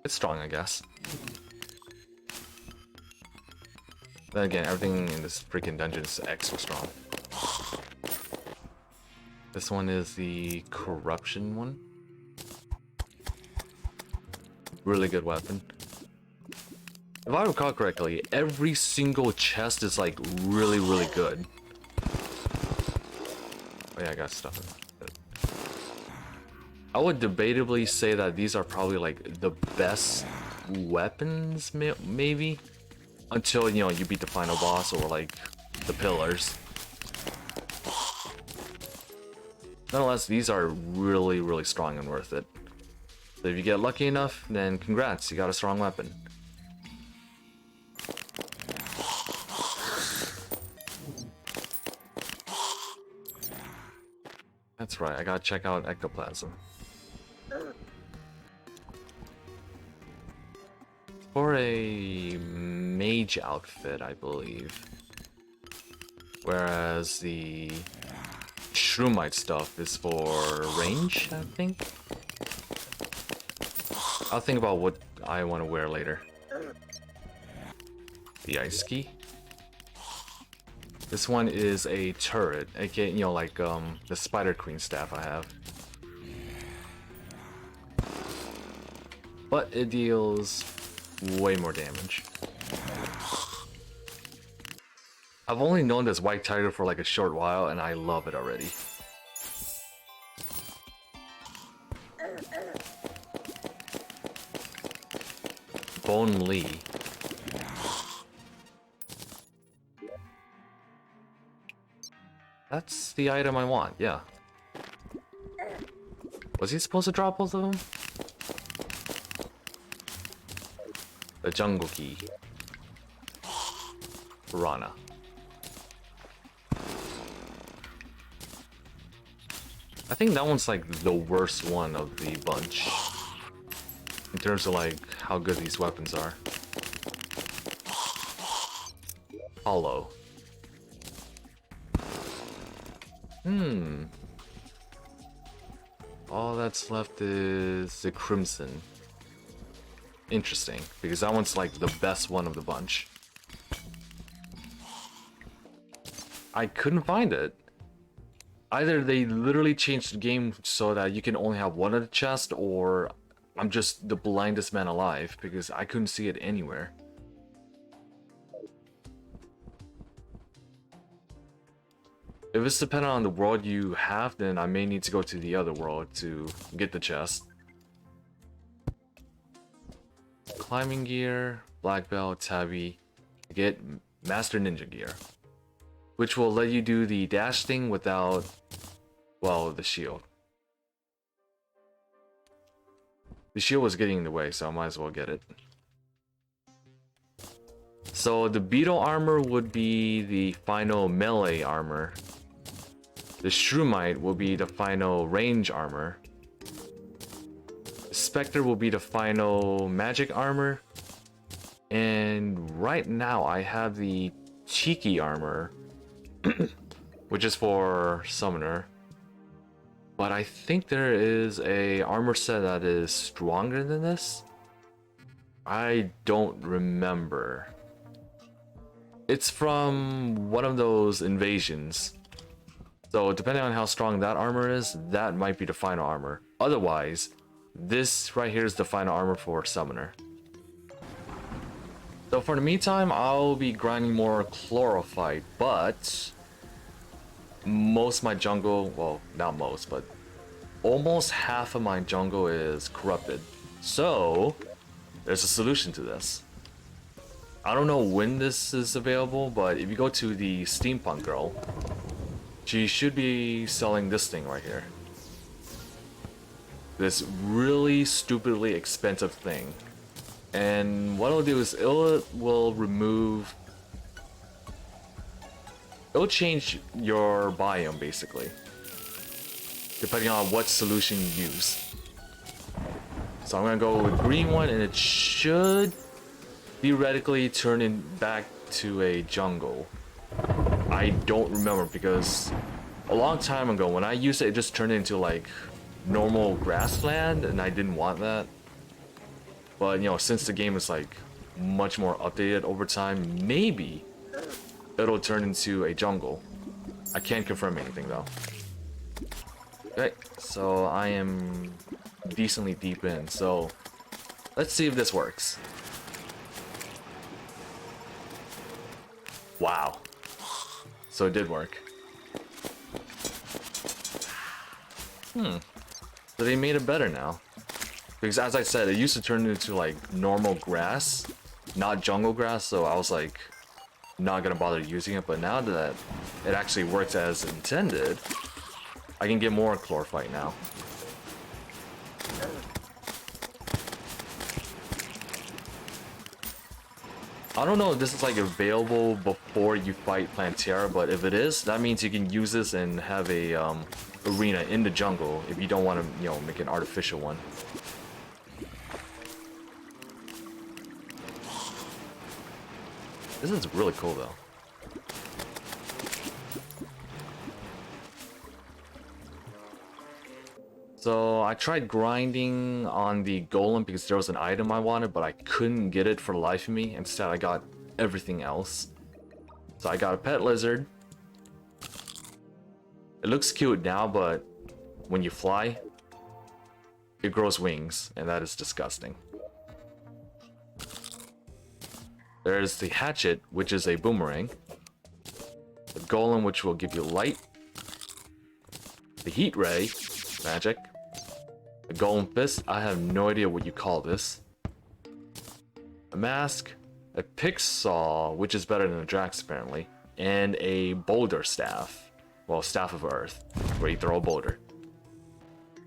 It's strong, I guess. Then again, everything in this freaking dungeon is extra strong. This one is the corruption one. Really good weapon. If I recall correctly, every single chest is like really, really good. Oh yeah, I got stuff in it. I would debatably say that these are probably like the best weapons, maybe, until you know you beat the final boss or like the pillars. Nonetheless, these are really, really strong and worth it. So if you get lucky enough, then congrats, you got a strong weapon. That's right, I gotta check out ectoplasm. For a mage outfit, I believe. Whereas the Shroomite stuff is for range, I think. I'll think about what I want to wear later. The ice key. This one is a turret, aka, you know, like the Spider Queen staff I have. But it deals way more damage. I've only known this white tiger for like a short while and I love it already. Bone Lee. That's the item I want, yeah. Was he supposed to drop both of them? The jungle key. Piranha. I think that one's like the worst one of the bunch. In terms of like how good these weapons are. Hollow. All that's left is the Crimson. Interesting, because that one's like the best one of the bunch. I couldn't find it. Either they literally changed the game so that you can only have one of the chests, or I'm just the blindest man alive because I couldn't see it anywhere. If it's dependent on the world you have, then I may need to go to the other world to get the chest. Climbing gear, black belt, tabby, get master ninja gear, which will let you do the dash thing without, well, the shield. The shield was getting in the way, so I might as well get it. So the beetle armor would be the final melee armor. The Shroomite will be the final range armor. The Spectre will be the final magic armor. And right now I have the Cheeky armor, which is for summoner. But I think there is a armor set that is stronger than this. I don't remember. It's from one of those invasions. So depending on how strong that armor is, that might be the final armor. Otherwise, this right here is the final armor for summoner. So for the meantime, I'll be grinding more chlorophyte, but most of my jungle, well, not most, but almost half of my jungle is corrupted. So there's a solution to this. I don't know when this is available, but if you go to the steampunk girl, she should be selling this thing right here. This really stupidly expensive thing. And what it'll do is it will remove... It'll change your biome basically, depending on what solution you use. So I'm gonna go with green one, and it should theoretically turn it back to a jungle. I don't remember because a long time ago when I used it, it just turned into like normal grassland, and I didn't want that. But you know, since the game is like much more updated over time, maybe it'll turn into a jungle. I can't confirm anything though. Okay, so I am decently deep in, so let's see if this works. Wow. So it did work. So they made it better now. Because as I said, it used to turn into like normal grass, not jungle grass, so I was like not gonna bother using it, but now that it actually works as intended, I can get more chlorophyte now. I don't know if this is like available before you fight Plantera, but if it is, that means you can use this and have a arena in the jungle if you don't want to, you know, make an artificial one. This is really cool though. So I tried grinding on the golem because there was an item I wanted, but I couldn't get it for the life of me. Instead, I got everything else. So I got a pet lizard. It looks cute now, but when you fly, it grows wings, and that is disgusting. There's the hatchet, which is a boomerang. The golem, which will give you light. The heat ray, magic. A golem fist, I have no idea what you call this. A mask, a pick saw, which is better than a Drax apparently, and a boulder staff. Well, staff of earth, where you throw a boulder.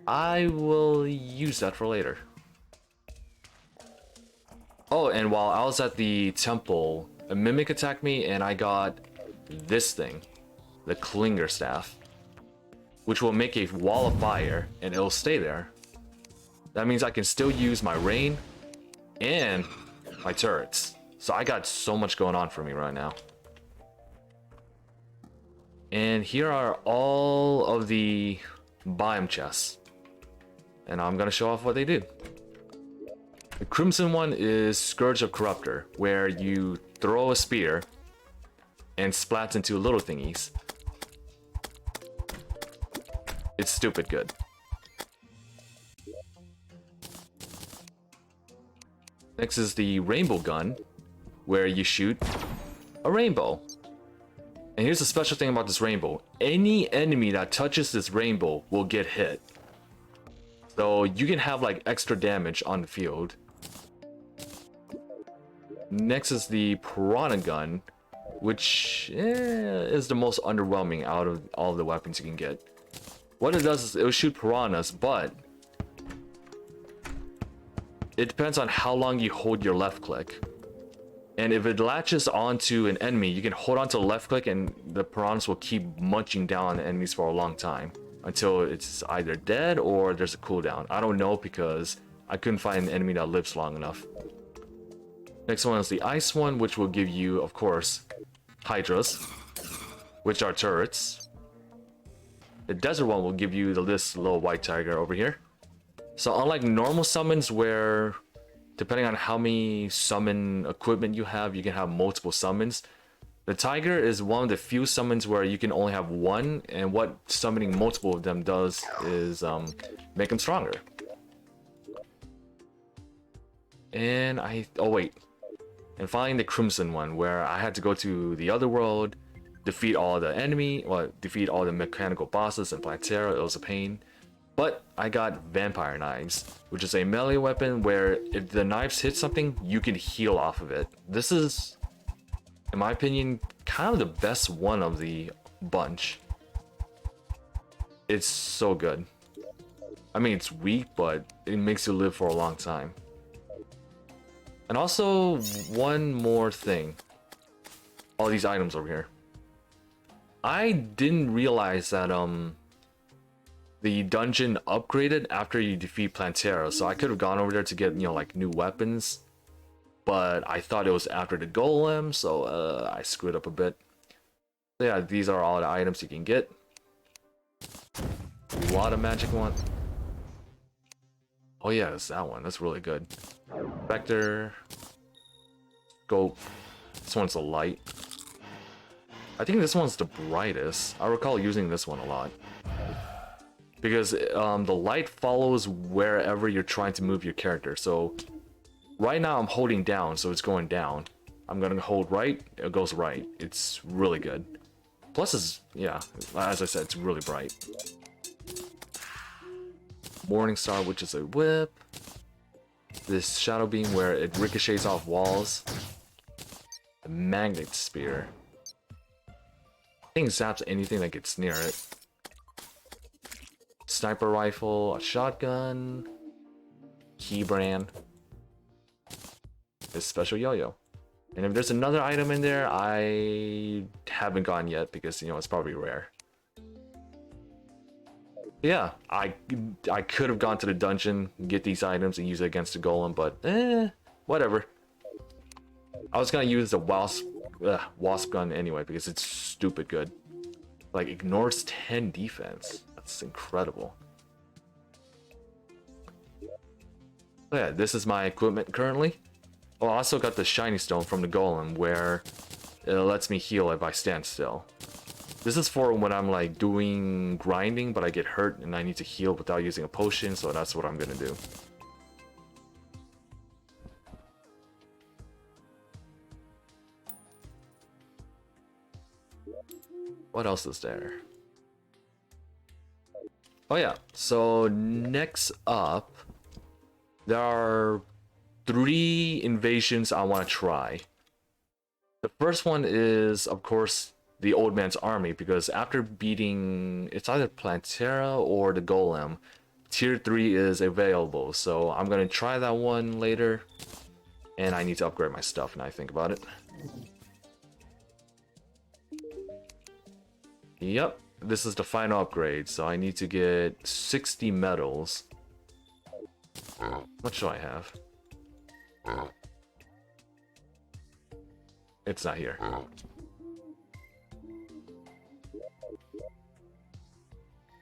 I will use that for later. Oh, and while I was at the temple, a mimic attacked me and I got this thing, the Klinger staff, which will make a wall of fire and it'll stay there. That means I can still use my rain and my turrets. So I got so much going on for me right now. And here are all of the biome chests. And I'm gonna show off what they do. The crimson one is Scourge of Corruptor, where you throw a spear and splats into little thingies. It's stupid good. Next is the rainbow gun, where you shoot a rainbow. And here's the special thing about this rainbow. Any enemy that touches this rainbow will get hit. So you can have like extra damage on the field. Next is the piranha gun, which is the most underwhelming out of all the weapons you can get. What it does is it will shoot piranhas, but it depends on how long you hold your left click. And if it latches onto an enemy, you can hold onto the left click and the piranhas will keep munching down on the enemies for a long time until it's either dead or there's a cooldown. I don't know because I couldn't find an enemy that lives long enough. Next one is the ice one, which will give you, of course, hydras, which are turrets. The desert one will give you this little white tiger over here. So unlike normal summons where, depending on how many summon equipment you have, you can have multiple summons. The tiger is one of the few summons where you can only have one, and what summoning multiple of them does is make them stronger. And and finally the crimson one, where I had to go to the other world, defeat all the defeat all the mechanical bosses in Plantera. It was a pain. But I got vampire knives, which is a melee weapon where if the knives hit something, you can heal off of it. This is, in my opinion, kind of the best one of the bunch. It's so good. I mean, it's weak, but it makes you live for a long time. And also, one more thing. All these items over here. I didn't realize that, the dungeon upgraded after you defeat Plantera, so I could have gone over there to get, you know, like new weapons, but I thought it was after the golem, so I screwed up a bit. So yeah, these are all the items you can get. A lot of magic one. Oh yeah, it's that one. That's really good. Vector. Scope. This one's a light. I think this one's the brightest. I recall using this one a lot. Because the light follows wherever you're trying to move your character. So right now I'm holding down, so it's going down. I'm gonna hold right, it goes right. It's really good. Plus is, yeah, as I said, it's really bright. Morning Star, which is a whip. This Shadow Beam where it ricochets off walls. The Magnet Spear. I think zaps anything that gets near it. Sniper Rifle, a Shotgun. Keybrand. This Special Yo-Yo. And if there's another item in there, I haven't gone yet because, you know, it's probably rare. Yeah, I could have gone to the dungeon, get these items, and use it against the golem, but whatever. I was gonna use the wasp gun anyway because it's stupid good. Like, ignores 10 defense. That's incredible. So yeah, this is my equipment currently. Oh, I also got the shiny stone from the golem where it lets me heal if I stand still. This is for when I'm like doing grinding but I get hurt and I need to heal without using a potion, so that's what I'm gonna do. What else is there? Oh yeah, so next up, there are 3 invasions I want to try. The first one is, of course, the Old Man's Army, because after beating, it's either Plantera or the Golem, Tier 3 is available, so I'm going to try that one later, and I need to upgrade my stuff now I think about it. Yep, this is the final upgrade, so I need to get 60 medals. What should I have? It's not here.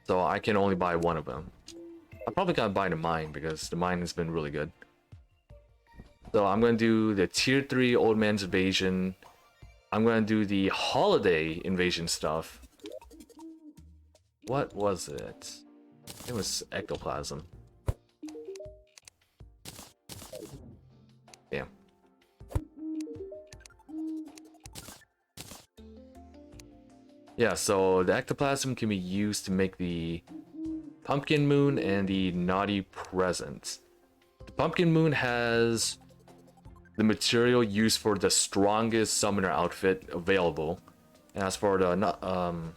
So I can only buy one of them. I'm probably gonna buy the mine because the mine has been really good. So I'm gonna do the Tier 3 Old Man's Invasion. I'm gonna do the Holiday Invasion stuff. What was it? It was Ectoplasm. Damn. Yeah, so the ectoplasm can be used to make the Pumpkin Moon and the Naughty Present. The Pumpkin Moon has the material used for the strongest summoner outfit available. And as for the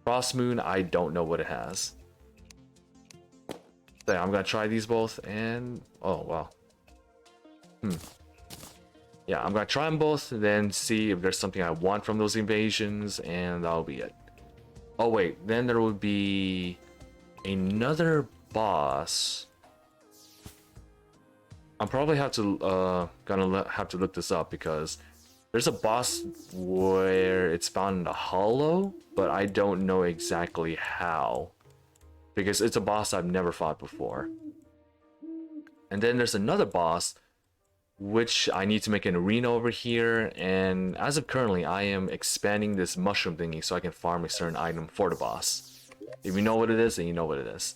Frost Moon, I don't know what it has. So yeah, I'm gonna try these both and... oh, wow. Yeah, I'm gonna try them both, and then see if there's something I want from those invasions, and that'll be it. Oh wait, then there will be another boss. I'm probably have to have to look this up because there's a boss where it's found in the hollow, but I don't know exactly how because it's a boss I've never fought before. And then there's another boss which I need to make an arena over here, and as of currently I am expanding this mushroom thingy so I can farm a certain item for the boss. If you know what it is, then you know what it is.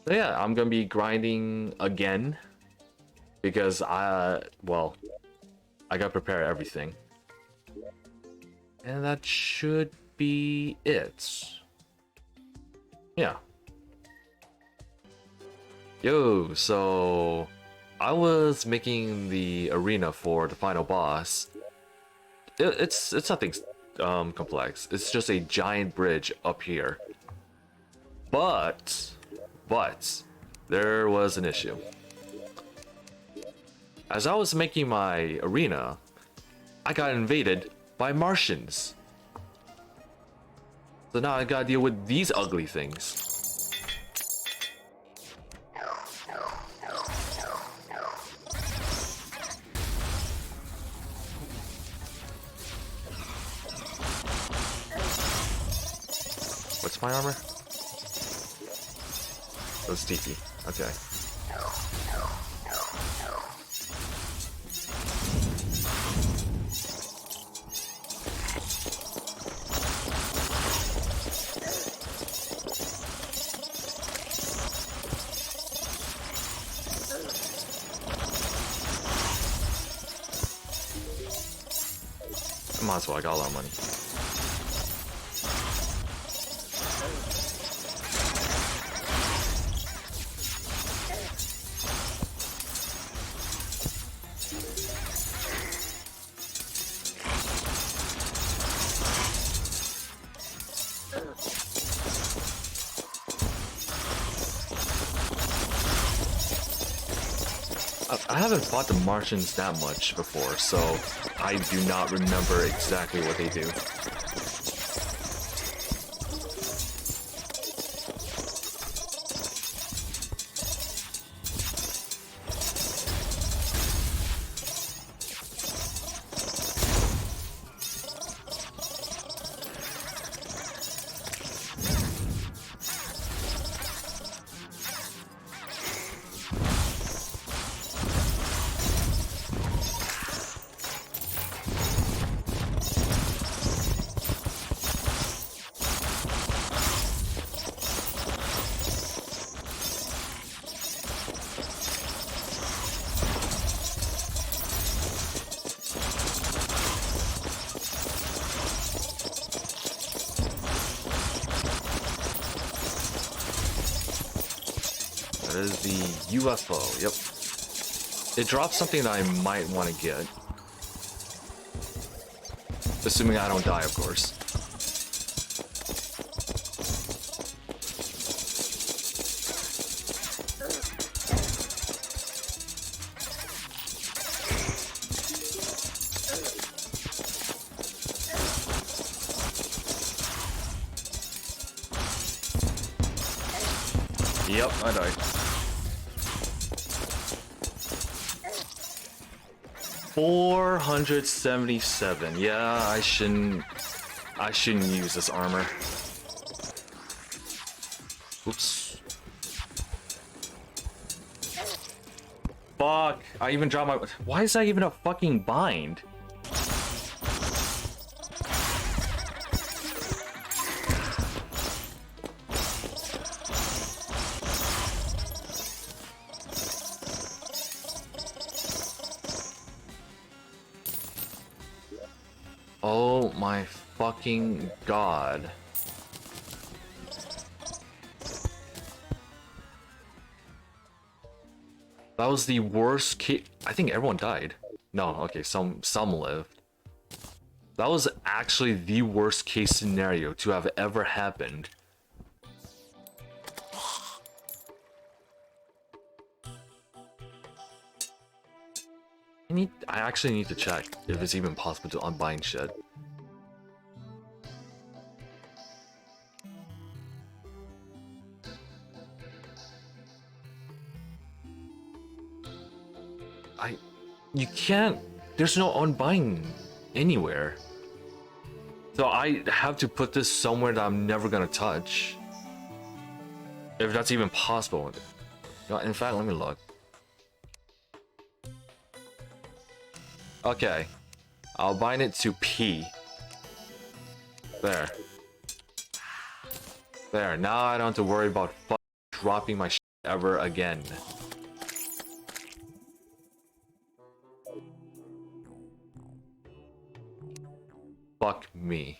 So yeah, I'm gonna be grinding again because I gotta prepare everything. And that should be it. Yeah. Yo, so I was making the arena for the final boss. It's nothing complex. It's just a giant bridge up here. But there was an issue. As I was making my arena, I got invaded by Martians. So now I gotta deal with these ugly things. What's my armor? Those tiki. Okay. Might as well, I got a lot of money. I haven't fought the Martians that much before, so I do not remember exactly what they do. That is the UFO, yep. It drops something that I might want to get. Assuming I don't die, of course. Yep, I died. 477. Yeah, I shouldn't use this armor. Oops. Fuck. I even dropped my... Why is that even a fucking bind? Oh my fucking god. That was the worst case. I think everyone died. No, okay, some lived. That was actually the worst case scenario to have ever happened. I actually need to check if it's even possible to unbind shit. You can't, there's no unbind anywhere. So I have to put this somewhere that I'm never gonna touch. If that's even possible. In fact, let me look. Okay, I'll bind it to P. There. There, now I don't have to worry about dropping my shit ever again. Fuck me.